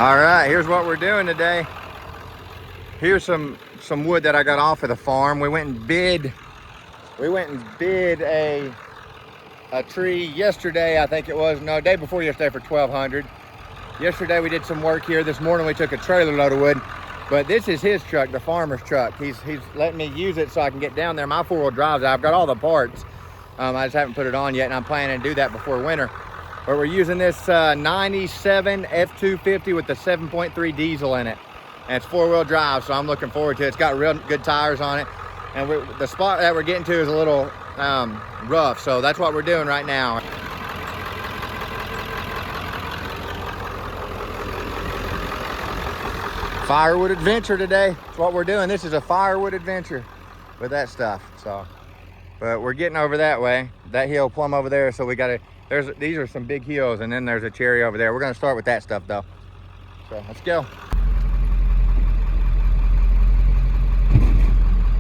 All right, here's what we're doing today. Here's some wood that I got off of the farm. We went and bid a tree yesterday, I think it was. No, day before yesterday for $1,200. Yesterday we did some work here. This morning we took a trailer load of wood. But this is his truck, the farmer's truck. He's letting me use it so I can get down there. My four-wheel drive's out. I've got all the parts. I just haven't put it on yet, and I'm planning to do that before winter. But we're using this 97 F250 with the 7.3 diesel in it. And it's four-wheel drive, so I'm looking forward to it. It's got real good tires on it. And the spot that we're getting to is a little rough, so that's what we're doing right now. Firewood Adventure today. That's what we're doing. This is a Firewood Adventure with that stuff. So, but we're getting over that way. That hill plumb over there, so we gotta, these are some big hills, and then there's a cherry over there. We're gonna start with that stuff though. So let's go.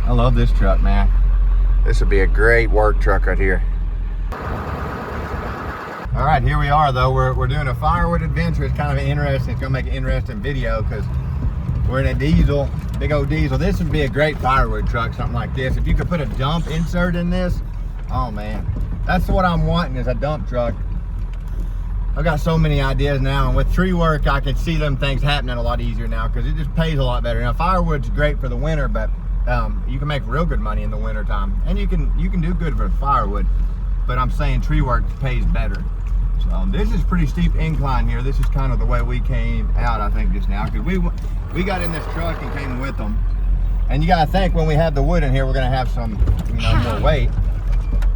I love this truck, man. This would be a great work truck right here. All right, here we are though. We're doing a Firewood Adventure. It's kind of interesting. It's gonna make an interesting video because we're in a diesel, big old diesel. This would be a great firewood truck, something like this. If you could put a dump insert in this, oh man. That's what I'm wanting, is a dump truck. I've got so many ideas now, and with tree work, I can see them things happening a lot easier now because it just pays a lot better. Now, firewood's great for the winter, but you can make real good money in the winter time, and you can do good for firewood. But I'm saying tree work pays better. So this is pretty steep incline here. This is kind of the way we came out, I think, just now, because we got in this truck and came with them. And you gotta think, when we have the wood in here, we're gonna have some, more weight.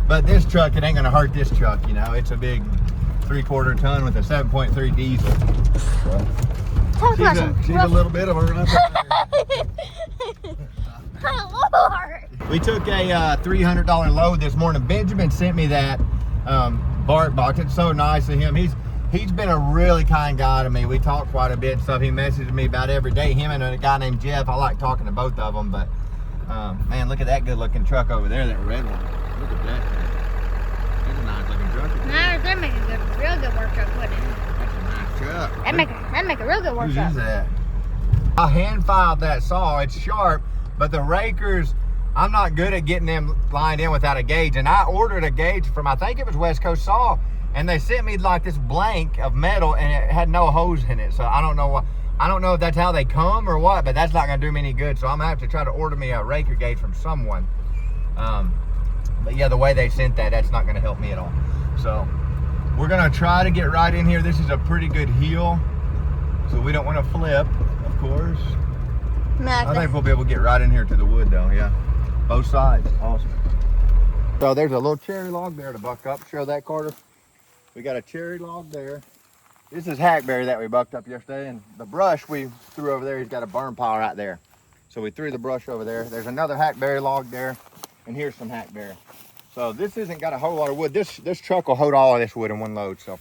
But this truck, it ain't gonna hurt this truck, It's a big 3/4 ton with a 7.3 diesel. So she's a little bit of a rough. We took a $300 load this morning. Benjamin sent me that bark box. It's so nice of him. He's been a really kind guy to me. We talk quite a bit and stuff. He messages me about every day. Him and a guy named Jeff. I like talking to both of them. But man, look at that good looking truck over there, that red one. Look at that thing. That's a nice looking truck. No, they're making a real good work truck, wouldn't it? That's a nice truck. That'd make a real good work truck. Who's that? I hand filed that saw. It's sharp, but the rakers, I'm not good at getting them lined in without a gauge. And I ordered a gauge from, I think it was West Coast Saw, and they sent me like this blank of metal, and it had no hose in it. So I don't know if that's how they come or what, but that's not gonna do me any good. So I'm gonna have to try to order me a raker gauge from someone. But yeah, the way they sent that's not gonna help me at all. So we're gonna try to get right in here. This is a pretty good hill, so we don't want to flip, of course. I think we'll be able to get right in here to the wood though, yeah. Both sides, awesome. So there's a little cherry log there to buck up. Show that, Carter. We got a cherry log there. This is hackberry that we bucked up yesterday, and the brush we threw over there, he's got a burn pile right there. So we threw the brush over there. There's another hackberry log there, and here's some hackberry. So this isn't got a whole lot of wood. This truck will hold all of this wood in one load. So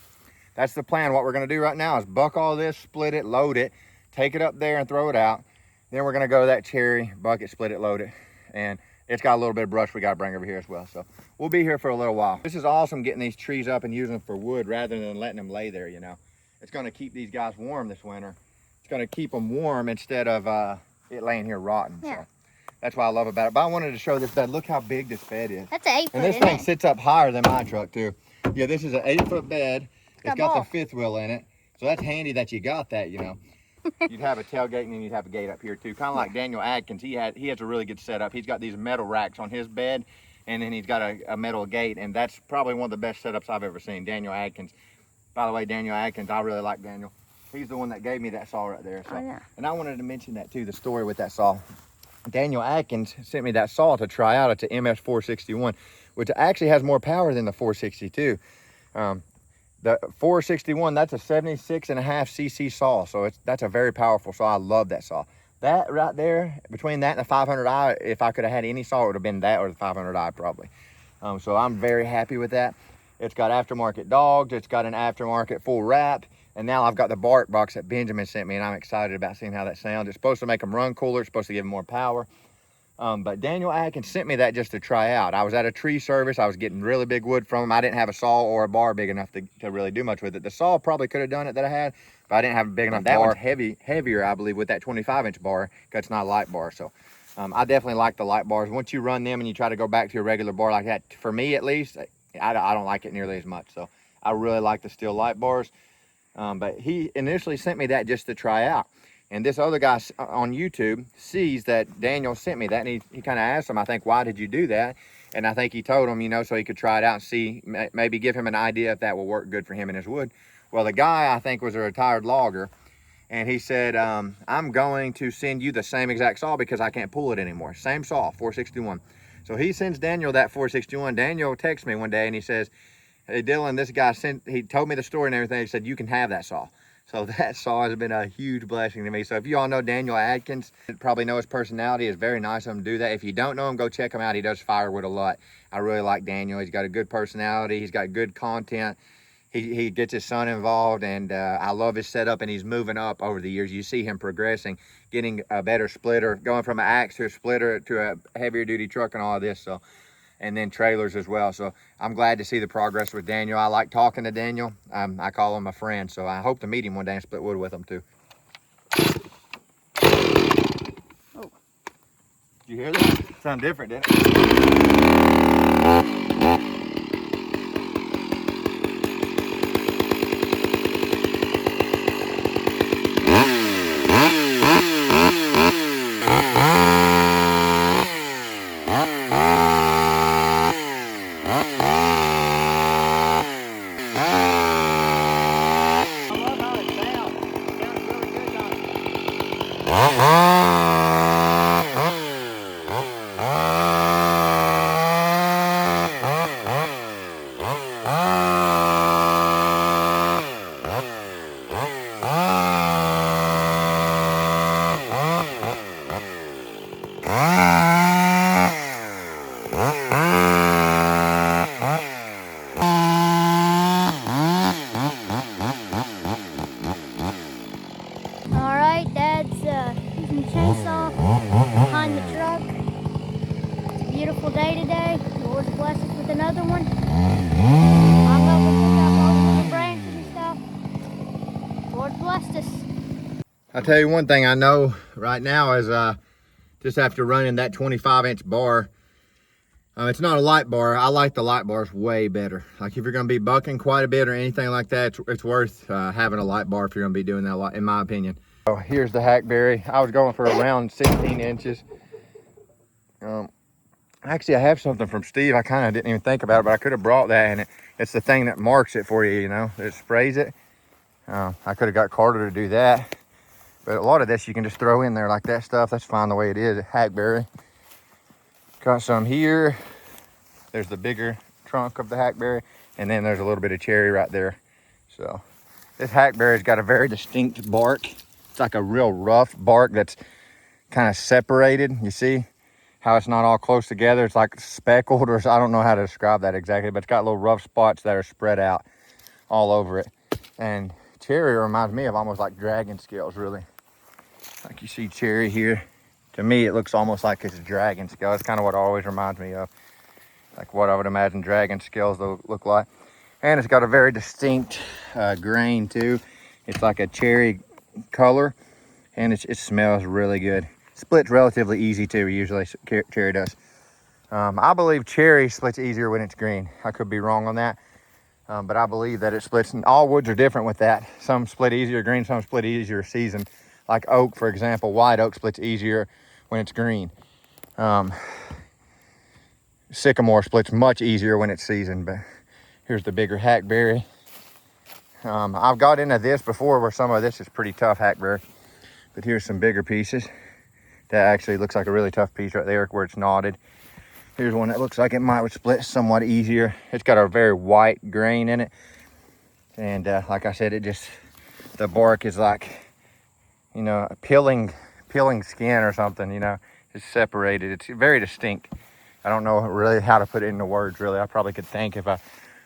that's the plan. What we're gonna do right now is buck all this, split it, load it, take it up there and throw it out. Then we're gonna go to that cherry, bucket, split it, load it. And it's got a little bit of brush we gotta bring over here as well. So we'll be here for a little while. This is awesome, getting these trees up and using them for wood rather than letting them lay there, It's gonna keep these guys warm this winter. It's gonna keep them warm instead of it laying here rotten. Yeah. So that's what I love about it. But I wanted to show this bed. Look how big this bed is. That's an 8 foot. And this thing sits up higher than my truck too. Yeah, this is an 8-foot bed. It's got the fifth wheel in it. So that's handy that you got that, You'd have a tailgate, and then you'd have a gate up here too. Kind of like Daniel Adkins. He has a really good setup. He's got these metal racks on his bed, and then he's got a metal gate, and that's probably one of the best setups I've ever seen. Daniel Adkins. By the way, Daniel Adkins, I really like Daniel. He's the one that gave me that saw right there. So. Oh, yeah. And I wanted to mention that too, the story with that saw. Daniel Adkins sent me that saw to try out. It's an MS461, which actually has more power than the 462. The 461, that's a 76.5 cc saw, so that's a very powerful saw. I love that saw. That right there, between that and the 500i, if I could have had any saw, it would have been that or the 500i probably. So I'm very happy with that. It's got aftermarket dogs, it's got an aftermarket full wrap, and now I've got the bark box that Benjamin sent me, and I'm excited about seeing how that sounds. It's supposed to make them run cooler, it's supposed to give them more power. But Daniel Atkins sent me that just to try out. I was at a tree service. I was getting really big wood from him. I didn't have a saw or a bar big enough to really do much with it. The saw probably could have done it that I had, but I didn't have a big enough bar. That one's heavier, I believe, with that 25-inch bar, because it's not a light bar. So I definitely like the light bars. Once you run them and you try to go back to your regular bar like that, for me at least, I don't like it nearly as much. So I really like the steel light bars. But he initially sent me that just to try out. And this other guy on YouTube sees that Daniel sent me that, and he kind of asked him, I think, why did you do that? And I think he told him, you know, so he could try it out and see, maybe give him an idea if that will work good for him and his wood. Well, the guy, I think, was a retired logger, and he said, I'm going to send you the same exact saw because I can't pull it anymore. Same saw, 461. So he sends Daniel that 461. Daniel texts me one day, and he says, hey, Dylan, this guy he told me the story and everything. He said, you can have that saw. So that saw has been a huge blessing to me. So if you all know Daniel Atkins, you probably know his personality. It's very nice of him to do that. If you don't know him, go check him out. He does firewood a lot. I really like Daniel. He's got a good personality. He's got good content. He gets his son involved, and I love his setup, and he's moving up over the years. You see him progressing, getting a better splitter, going from an axe to a splitter to a heavier duty truck and all of this. So, and then trailers as well. So I'm glad to see the progress with Daniel. I like talking to Daniel. I call him a friend, so I hope to meet him one day and split wood with him too. Oh, did you hear that? Sound different, didn't it? Alright, Dad's using the chainsaw behind the truck. It's a beautiful day today. The Lord's blessed us with another one. I'm over pick up all the little branches and stuff. The Lord blessed us. I'll tell you one thing I know right now is just after running that 25-inch bar, it's not a light bar. I like the light bars way better. Like if you're going to be bucking quite a bit or anything like that, it's worth having a light bar if you're going to be doing that a lot, in my opinion. So here's the hackberry. I was going for around 16 inches. Actually, I have something from Steve. I kind of didn't even think about it, but I could have brought that, and it's the thing that marks it for you, you know. It sprays it. I could have got Carter to do that. But a lot of this you can just throw in there like that stuff. That's fine the way it is. Hackberry. Got some here. There's the bigger trunk of the hackberry, and then there's a little bit of cherry right there. So this hackberry's got a very distinct bark. It's like a real rough bark that's kind of separated. You see how it's not all close together? It's like speckled, or I don't know how to describe that exactly, but it's got little rough spots that are spread out all over it. And cherry reminds me of almost like dragon scales, really. Like you see cherry here. To me, it looks almost like it's a dragon scale. That's kind of what it always reminds me of. Like what I would imagine dragon scales look like. And it's got a very distinct grain too. It's like a cherry color, and it smells really good. Splits relatively easy too, usually cherry does. I believe cherry splits easier when it's green. I could be wrong on that, but I believe that it splits, and all woods are different with that. Some split easier green, some split easier seasoned. Like oak, for example, white oak splits easier when it's green. Sycamore splits much easier when it's seasoned. But here's the bigger hackberry. I've got into this before where some of this is pretty tough hackberry, but here's some bigger pieces. That actually looks like a really tough piece right there where it's knotted. Here's one that looks like it might split somewhat easier. It's got a very white grain in it, and like I said, the bark is like, you know, peeling skin or something, you know. It's separated. It's very distinct. I don't know really how to put it into words, really. I probably could think if I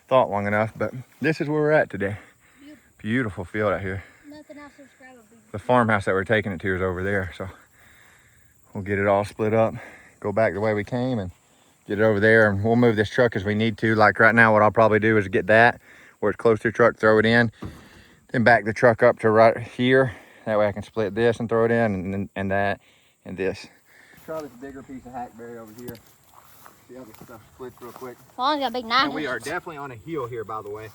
thought long enough, but this is where we're at today. Beautiful field out here. Nothing else describable. The farmhouse that we're taking it to is over there, so we'll get it all split up, go back the way we came and get it over there, and we'll move this truck as we need to. Like right now, what I'll probably do is get that where it's close to the truck, throw it in, then back the truck up to right here. That way I can split this and throw it in, and that and this. Try this bigger piece of hackberry over here. See how this stuff splits real quick. Well, I got a big knife. And we are definitely on a hill here, by the way.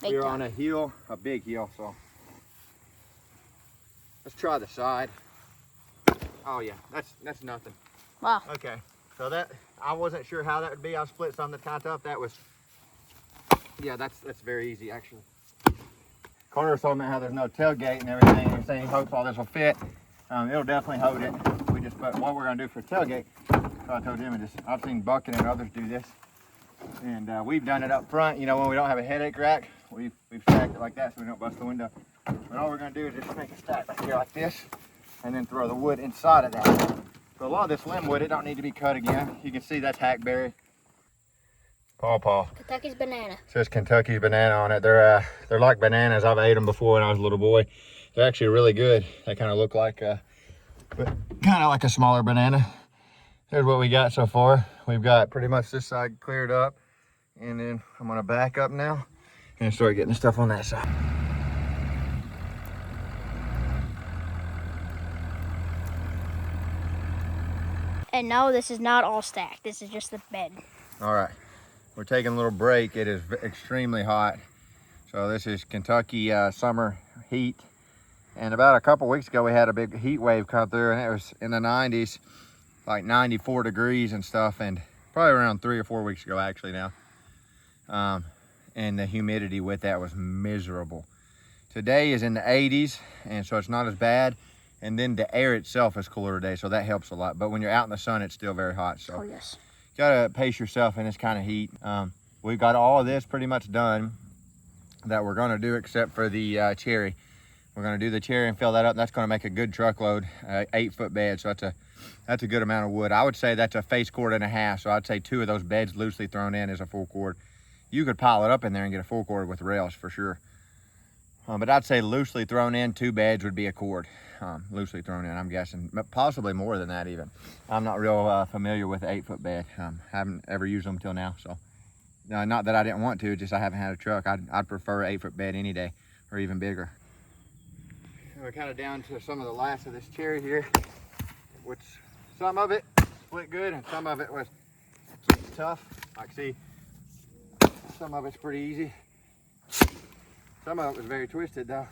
Big we are time. on a hill, a big hill, so. Let's try the side. Oh yeah, that's nothing. Wow. Okay, so that, I wasn't sure how that would be. I split some that's kind of tough. That was, yeah, that's very easy actually. Carter told me how there's no tailgate and everything. He's saying he hopes all this will fit. It'll definitely hold it. We just put what we're gonna do for tailgate. So I told him, I've seen Bucket and others do this. And we've done it up front, you know, when we don't have a headache rack, we've stacked it like that so we don't bust the window. But all we're gonna do is just make a stack right here like this, and then throw the wood inside of that. So a lot of this limb wood, it don't need to be cut again. You can see that's hackberry. Paw. Kentucky's banana. It says Kentucky's banana on it. They're like bananas. I've ate them before when I was a little boy. They're actually really good. They kind of look like kind of like a smaller banana. Here's what we got so far. We've got pretty much this side cleared up, and then I'm gonna back up now and start getting the stuff on that side. And no, this is not all stacked. This is just the bed. All right, we're taking a little break. It is extremely hot. So this is Kentucky summer heat. And about a couple weeks ago, we had a big heat wave come through, and it was in the 90s, like 94 degrees and stuff. And probably around 3 or 4 weeks ago, actually now. And the humidity with that was miserable. Today is in the 80s, and so it's not as bad. And then the air itself is cooler today, so that helps a lot. But when you're out in the sun, it's still very hot. So Oh yes. you gotta pace yourself in this kind of heat. We've got all of this pretty much done that we're gonna do, except for the cherry. We're gonna do the cherry and fill that up. That's gonna make a good truckload, 8-foot bed. So that's a good amount of wood. I would say that's a face cord and a half. So I'd say 2 of those beds loosely thrown in is a full cord. You could pile it up in there and get a full cord with rails for sure. But I'd say loosely thrown in, 2 beds would be a cord. Loosely thrown in, I'm guessing, but possibly more than that even. I'm not real familiar with the 8-foot bed. Haven't ever used them till now, so. Not that I didn't want to, just I haven't had a truck. I'd prefer an 8-foot bed any day, or even bigger. We're kind of down to some of the last of this cherry here, which some of it split good and some of it was tough. Like see, some of it's pretty easy. Some of it was very twisted though,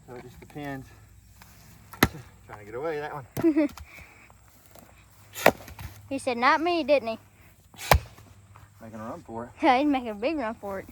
so it just depends. Trying to get away that one. He said, not me, didn't he? Making a run for it. Yeah, he's making a big run for it.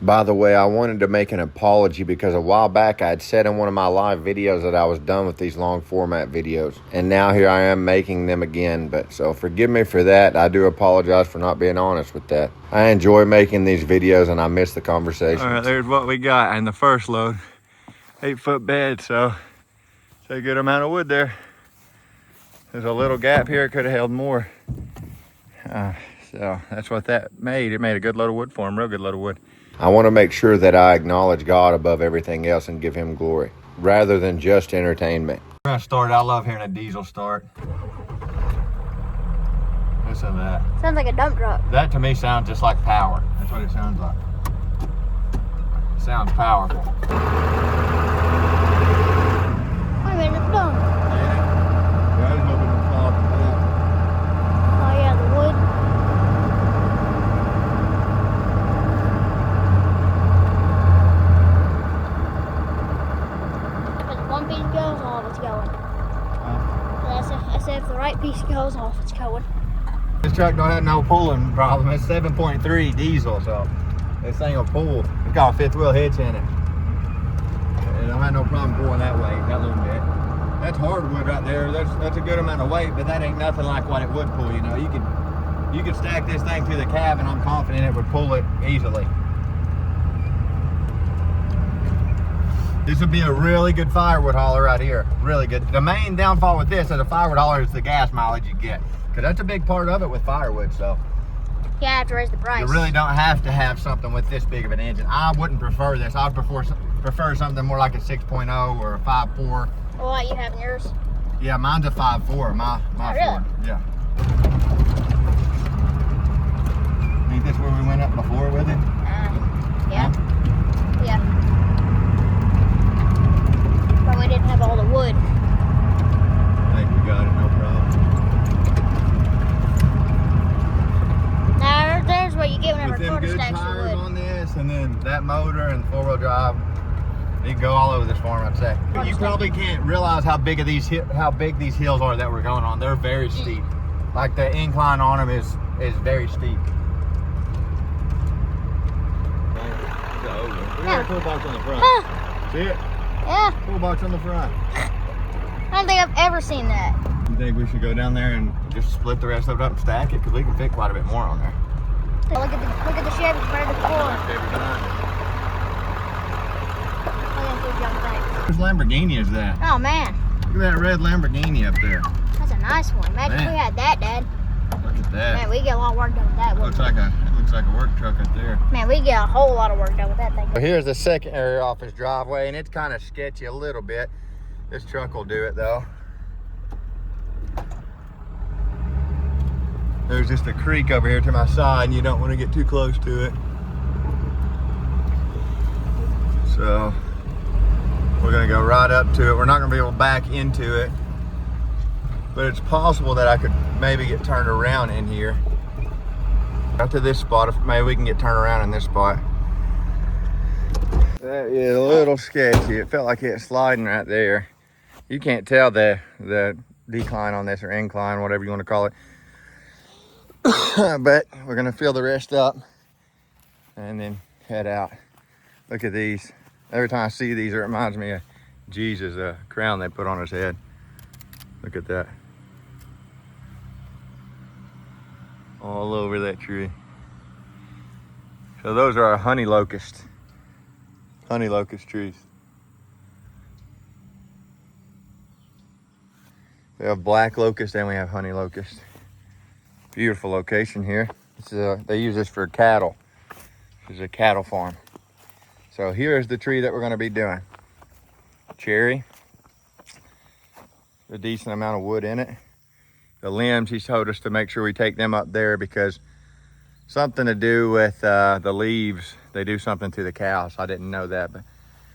By the way, I wanted to make an apology because a while back I had said in one of my live videos that I was done with these long format videos. And now here I am making them again. But so forgive me for that. I do apologize for not being honest with that. I enjoy making these videos and I miss the conversation. All right, there's what we got in the first load. 8-foot bed, so it's a good amount of wood there. There's a little gap here, it could have held more. So that's what that made. It made a good load of wood for him, real good load of wood. I want to make sure that I acknowledge God above everything else and give him glory, rather than just entertainment. We're gonna start. I love hearing a diesel start. Listen to that. Sounds like a dump truck. That to me sounds just like power. That's what it sounds like. It sounds powerful. Wait a minute, it's done. Yeah, I was hoping it would fall off the bed. Oh yeah, the wood. One piece goes off, it's going. I said if the right piece goes off, it's going. This truck don't have no pulling problem. It's 7.3 diesel, so this thing will pull. It's got a 5th wheel hitch in it. It don't have no problem pulling that weight, that little bit. That's hardwood right there. That's a good amount of weight, but that ain't nothing like what it would pull. You know, you You could stack this thing to the cab and I'm confident it would pull it easily. This would be a really good firewood hauler right here. Really good. The main downfall with this as a firewood hauler is the gas mileage you get. Because that's a big part of it with firewood, so. Yeah, I have to raise the price. You really don't have to have something with this big of an engine. I wouldn't prefer this. I'd prefer something more like a 6.0 or a 5.4. What you have in yours? Yeah, mine's a 5.4. My really? Ford. Yeah. Ain't this where we went up before with it? Yeah. Huh? Yeah. But we didn't have all the wood. I think we got it, no problem. Now there's what you get whenever With them quarter good stacks your tires wood. on this, and then that motor and 4-wheel drive, you can go all over this farm, I'd say. But you probably can't realize how big these hills are that we're going on. They're very steep. Like the incline on them is very steep. We got a toolbox on the front. See it? Yeah. Toolbox on the front. I don't think I've ever seen that. You think we should go down there and just split the rest of it up and stack it? Because we can fit quite a bit more on there. Look at the Chevy compared to the Ford. Whose Lamborghini is that? Oh man. Look at that red Lamborghini up there. That's a nice one. Imagine if we had that, Dad. Look at that. Man, we get a lot of work done with that. It looks like a work truck up there. Man, we get a whole lot of work done with that thing. So here's the secondary off his driveway, and it's kind of sketchy a little bit. This truck will do it though. There's just a creek over here to my side, and you don't want to get too close to it. So we're gonna go right up to it. We're not gonna be able to back into it, but it's possible that I could maybe get turned around in here. Up to this spot, if maybe we can get turned around in this spot. That is a little sketchy. It felt like it was sliding right there. You can't tell the decline on this or incline, whatever you want to call it. But we're gonna fill the rest up and then head out. Look at these. Every time I see these, it reminds me of Jesus, a crown they put on his head. Look at that. All over that tree. So those are our honey locust trees. We have black locust and we have honey locust. Beautiful location here. This is they use this for cattle. This is a cattle farm. So here's the tree that we're going to be doing. Cherry. A decent amount of wood in it. The limbs, he told us to make sure we take them up there because something to do with the leaves. They do something to the cows. I didn't know that. But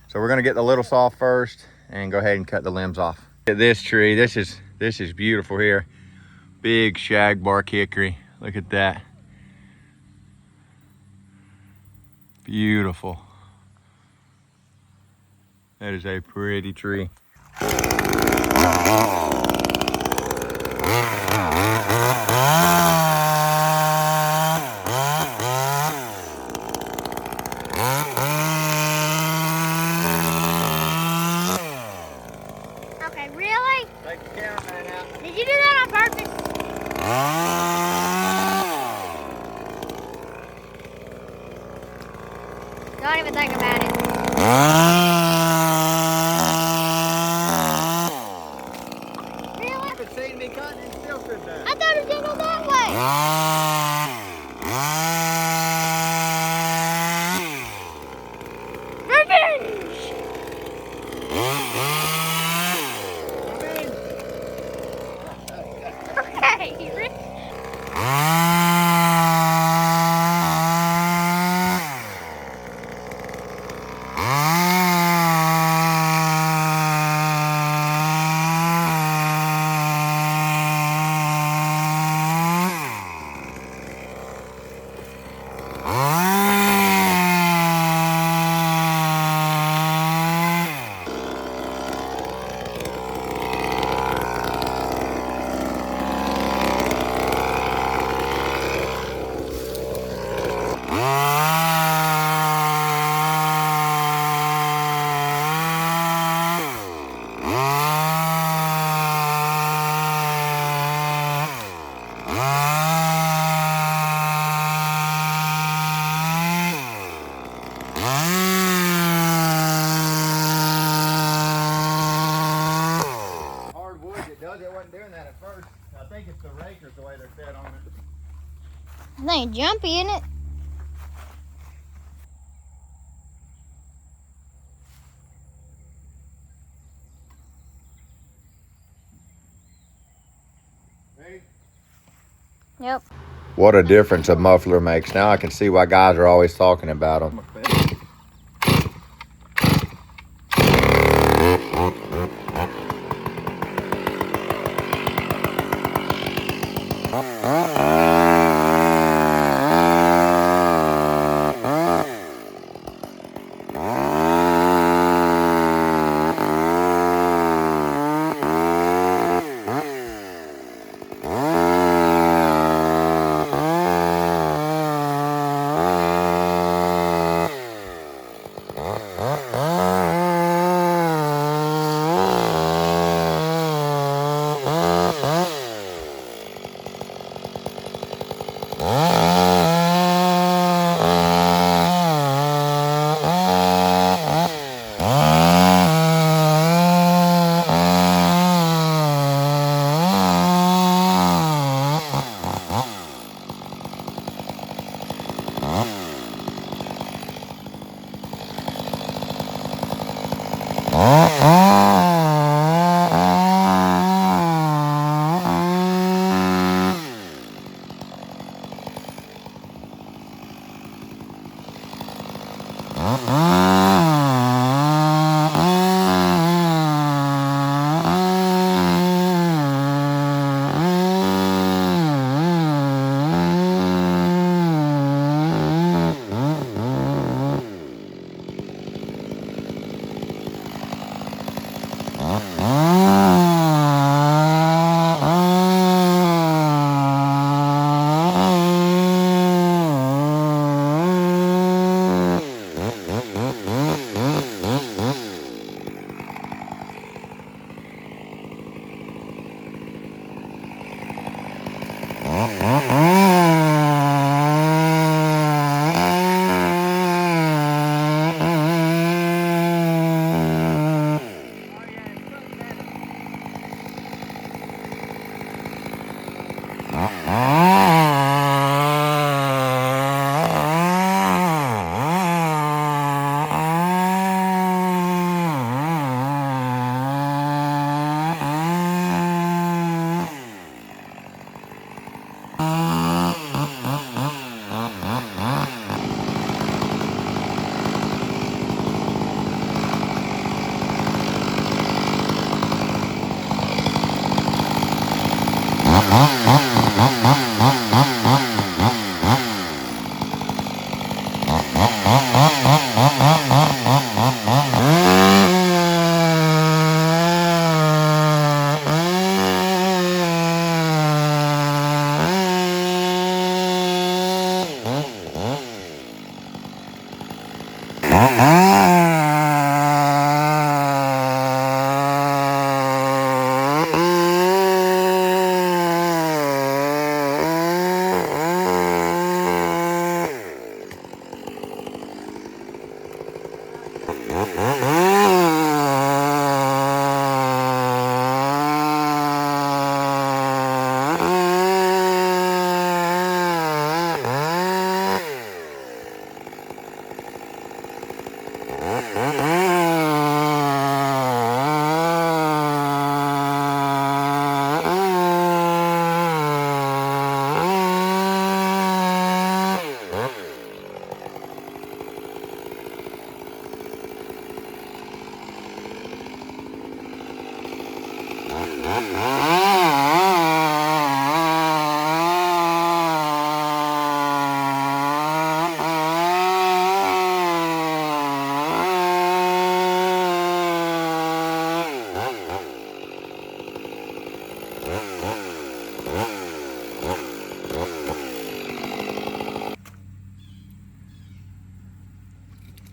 so we're going to get the little saw first and go ahead and cut the limbs off. Look at this tree. This is beautiful here. Big shagbark hickory. Look at that. Beautiful. That is a pretty tree. Okay, really? Take the cameraman out. Did you do that on purpose? Don't even think about it. Really? You haven't seen me cutting and still could that. I thought it was gonna go that way. Revenge! Okay, Rick. It ain't jumpy, isn't it? Yep. What a difference a muffler makes. Now I can see why guys are always talking about them.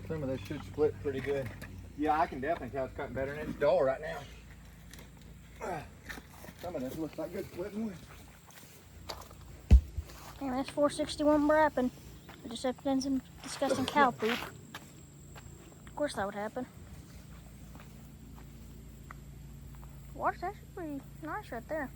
Some of this should split pretty good. Yeah, I can definitely tell it's cutting better than it's dull right now. Some of this looks like good splitting wood. And that's 461 brapping. I just have done some disgusting cow poop. Of course that would happen. Water's actually pretty nice right there.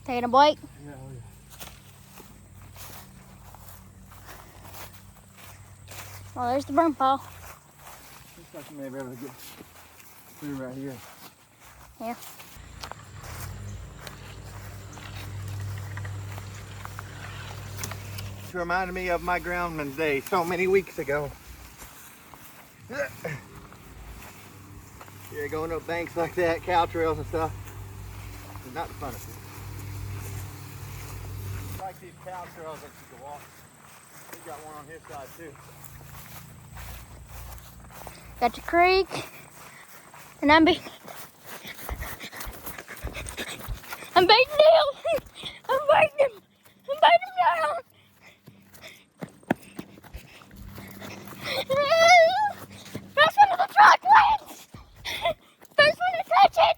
Taking a bite? Yeah, oh yeah. Well, there's the burn pile. Looks like you may be able to get through right here. Yeah. It reminded me of my groundman's day so many weeks ago. Yeah, going up banks like that, cow trails and stuff. It's not the funnest. I like these cow trails that you can walk. We got one on his side too. Got the creek. And I'm baiting Neil. I'm baiting him. I'm baiting him down. First one to the truck, Lance. First one to touch it.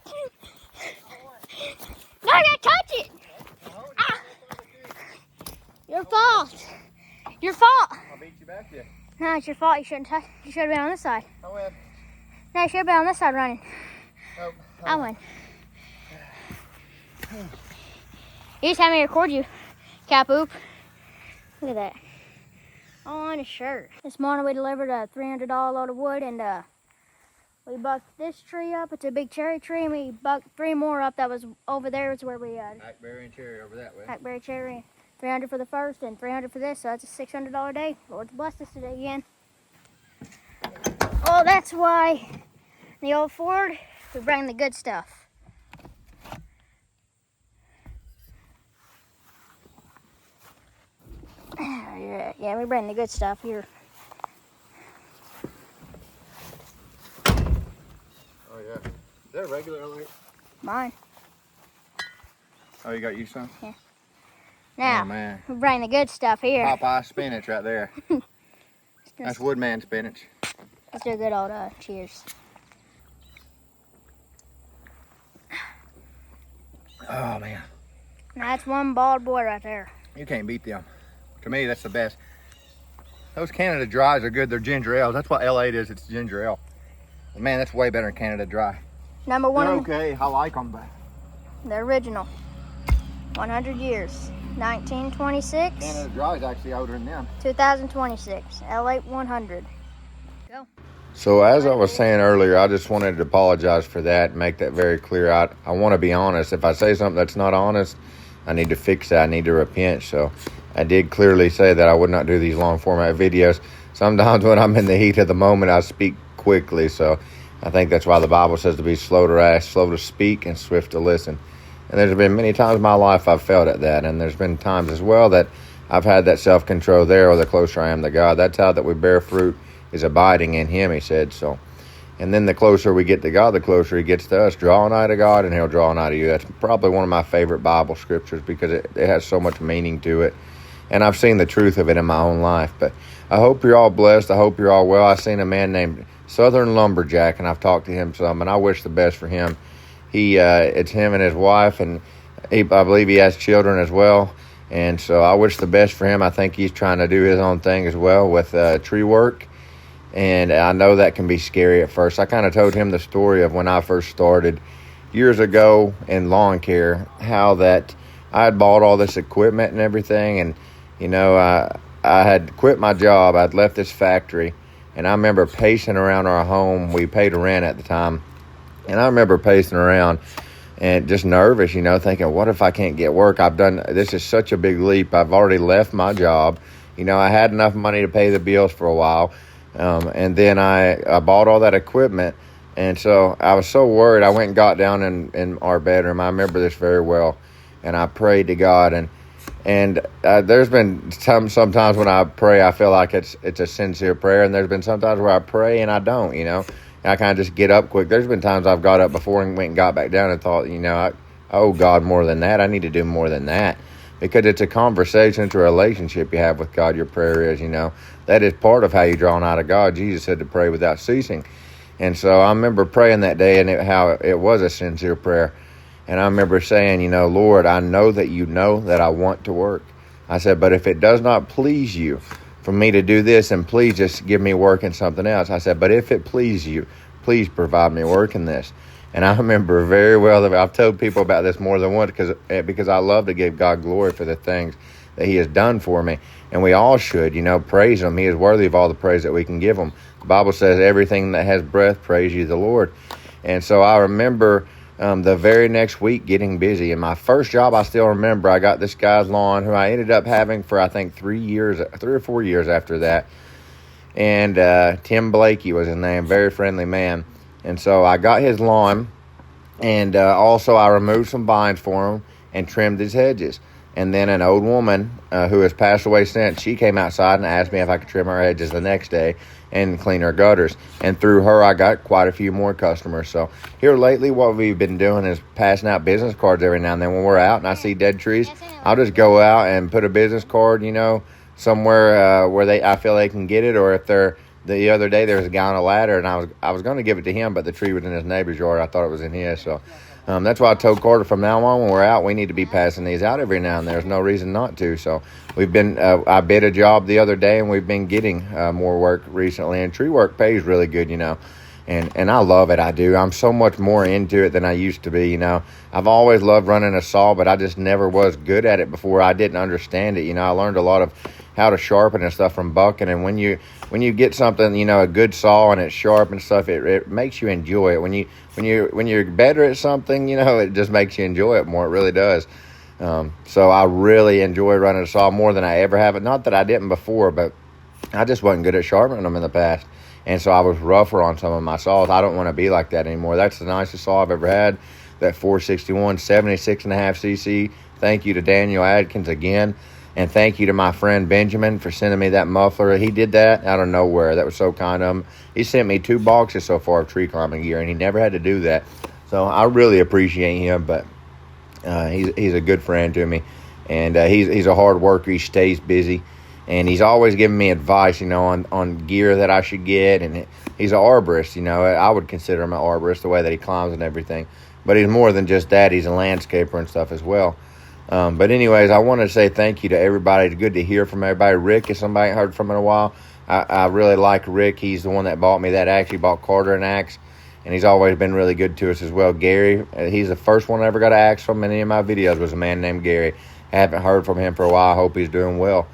No, I gotta touch it. Ah. Your fault. Your fault. I'll beat you back there. No, it's your fault. You shouldn't touch. You should have been on this side. I win. No, you should have been on this side running. Oh, I win. You just had me record you, Capoop. Look at that. All on his shirt. This morning we delivered a $300 load of wood, and we bucked this tree up. It's a big cherry tree, and we bucked 3 more up. That was over there. Is where we blackberry and cherry over that way. blackberry cherry. 300 for the first and 300 for this, so that's a $600 day. Lord's blessed us today again. Oh, that's why the old Ford, we bring the good stuff. Yeah, we bring the good stuff here. Oh yeah. Is that a regular light? Mine. Oh, you got you some? Yeah. Now, oh man. we bring the good stuff here. Popeye spinach right there. That's Woodman spinach. Let's do a good old cheers. Oh man. Now that's one bald boy right there. You can't beat them. To me, that's the best. Those Canada Dries are good. They're ginger ales. That's what L8 is. It's ginger ale. But man, that's way better than Canada Dry. Number one. They're okay. I like them, but the original. 100 years. 1926. Canada Dry is actually older than them. 2026. L8 100. Go. So as I was saying earlier, I just wanted to apologize for that and make that very clear. I want to be honest. If I say something that's not honest, I need to fix that. I need to repent. So I did clearly say that I would not do these long format videos. Sometimes when I'm in the heat of the moment, I speak quickly. So I think that's why the Bible says to be slow to wrath, slow to speak, and swift to listen. And there's been many times in my life I've failed at that. And there's been times as well that I've had that self-control there, or the closer I am to God. That's how that we bear fruit, is abiding in him, he said. So, and then the closer we get to God, the closer he gets to us. Draw nigh to God, and he'll draw nigh to you. That's probably one of my favorite Bible scriptures because it has so much meaning to it. And I've seen the truth of it in my own life. But I hope you're all blessed. I hope you're all well. I've seen a man named Southern Lumberjack, and I've talked to him some, and I wish the best for him. It's him and his wife, and I believe he has children as well. And so I wish the best for him. I think he's trying to do his own thing as well with tree work. And I know that can be scary at first. I kind of told him the story of when I first started years ago in lawn care, how that I had bought all this equipment and everything. And, you know, I had quit my job. I'd left this factory. And I remember pacing around our home. We paid rent at the time. And I remember pacing around and just nervous, you know, thinking, what if I can't get work? This is such a big leap. I've already left my job. You know, I had enough money to pay the bills for a while. And then I bought all that equipment. And so I was so worried. I went and got down in our bedroom. I remember this very well. And I prayed to God. And there's been sometimes when I pray, I feel like it's a sincere prayer. And there's been sometimes where I pray and I don't, you know. And I kind of just get up quick. There's been times I've got up before and went and got back down and thought, you know, I owe God more than that. I need to do more than that. Because it's a conversation, it's a relationship you have with God, your prayer is, you know. That is part of how you draw nigh to God. Jesus said to pray without ceasing. And so I remember praying that day, and how it was a sincere prayer. And I remember saying, you know, Lord, I know that you know that I want to work. I said, but if it does not please you for me to do this, and please just give me work in something else. I said, but if it please you, please provide me work in this. And I remember very well that I've told people about this more than once because I love to give God glory for the things that he has done for me. And we all should, praise him. He is worthy of all the praise that we can give him. The Bible says everything that has breath, praise ye the Lord. And so I remember the very next week getting busy. And my first job, I still remember, I got this guy's lawn who I ended up having for, I think, 3 or 4 years after that. And Tim Blakey was his name, very friendly man. And so I got his lawn, and also I removed some vines for him and trimmed his hedges. And then an old woman who has passed away since, she came outside and asked me if I could trim her hedges the next day and clean her gutters. And through her, I got quite a few more customers. So here lately, what we've been doing is passing out business cards every now and then. When we're out and I see dead trees, I'll just go out and put a business card, somewhere where I feel they can get it. Or if the other day there was a guy on a ladder, and I was going to give it to him, but the tree was in his neighbor's yard. I thought it was in his. So that's why I told Carter from now on, when we're out, we need to be passing these out every now and then. There's no reason not to. So we've been, I bid a job the other day, and we've been getting more work recently. And tree work pays really good, And I love it. I do. I'm so much more into it than I used to be. I've always loved running a saw, but I just never was good at it before. I didn't understand it. I learned a lot of how to sharpen and stuff from bucking. And when you get something, a good saw and it's sharp and stuff, it makes you enjoy it. When you're better at something, it just makes you enjoy it more. It really does. So I really enjoy running a saw more than I ever have. Not that I didn't before, but I just wasn't good at sharpening them in the past. And so I was rougher on some of my saws. I don't want to be like that anymore. That's the nicest saw I've ever had, that 461 76.5 cc. Thank you to Daniel Adkins again. And thank you to my friend Benjamin for sending me that muffler. He did that out of nowhere. That was so kind of him. He sent me 2 boxes so far of tree climbing gear, and he never had to do that. So I really appreciate him, but he's a good friend to me. And he's a hard worker. He stays busy. And he's always giving me advice, on gear that I should get. And he's an arborist, I would consider him an arborist, the way that he climbs and everything. But he's more than just that. He's a landscaper and stuff as well. But anyways, I want to say thank you to everybody. It's good to hear from everybody. Rick is somebody I heard from in a while. I really like Rick. He's the one that bought me that axe. He bought Carter an axe. And he's always been really good to us as well. Gary, he's the first one I ever got an axe from in any of my videos, was a man named Gary. I haven't heard from him for a while. I hope he's doing well.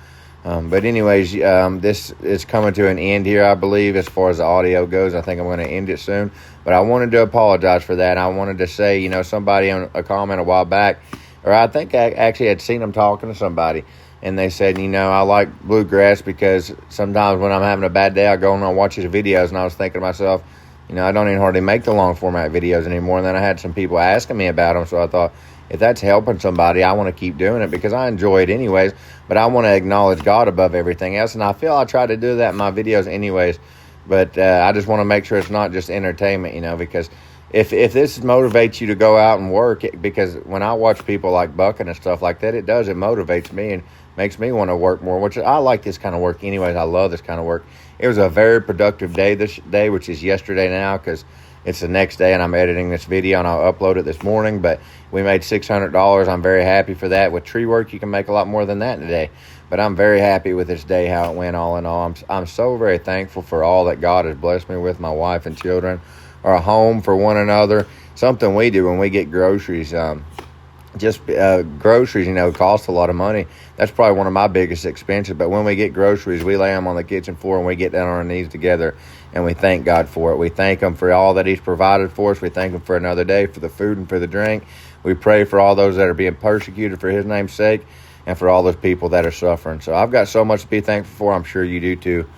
But anyways, this is coming to an end here, I believe, as far as the audio goes. I think I'm going to end it soon. But I wanted to apologize for that. I wanted to say, somebody on a comment a while back, or I think I actually had seen them talking to somebody, and they said, I like bluegrass because sometimes when I'm having a bad day, I go and I watch his videos, and I was thinking to myself, I don't even hardly make the long format videos anymore. And then I had some people asking me about them, so I thought, if that's helping somebody, I want to keep doing it because I enjoy it anyways, but I want to acknowledge God above everything else, and I feel I try to do that in my videos anyways, but I just want to make sure it's not just entertainment, because if this motivates you to go out and work, because when I watch people like bucking and stuff like that, it motivates me and makes me want to work more, which I like this kind of work anyways. I love this kind of work. It was a very productive day this day, which is yesterday now, because it's the next day and I'm editing this video and I'll upload it this morning, but we made $600. I'm very happy for that. With tree work, you can make a lot more than that in a day, but I'm very happy with this day, how it went all in all. I'm so very thankful for all that God has blessed me with, my wife and children, or a home for one another. Something we do when we get groceries, groceries, cost a lot of money. That's probably one of my biggest expenses. But when we get groceries, we lay them on the kitchen floor and we get down on our knees together and we thank God for it. We thank him for all that he's provided for us. We thank him for another day, for the food and for the drink. We pray for all those that are being persecuted for his name's sake and for all those people that are suffering. So I've got so much to be thankful for. I'm sure you do too.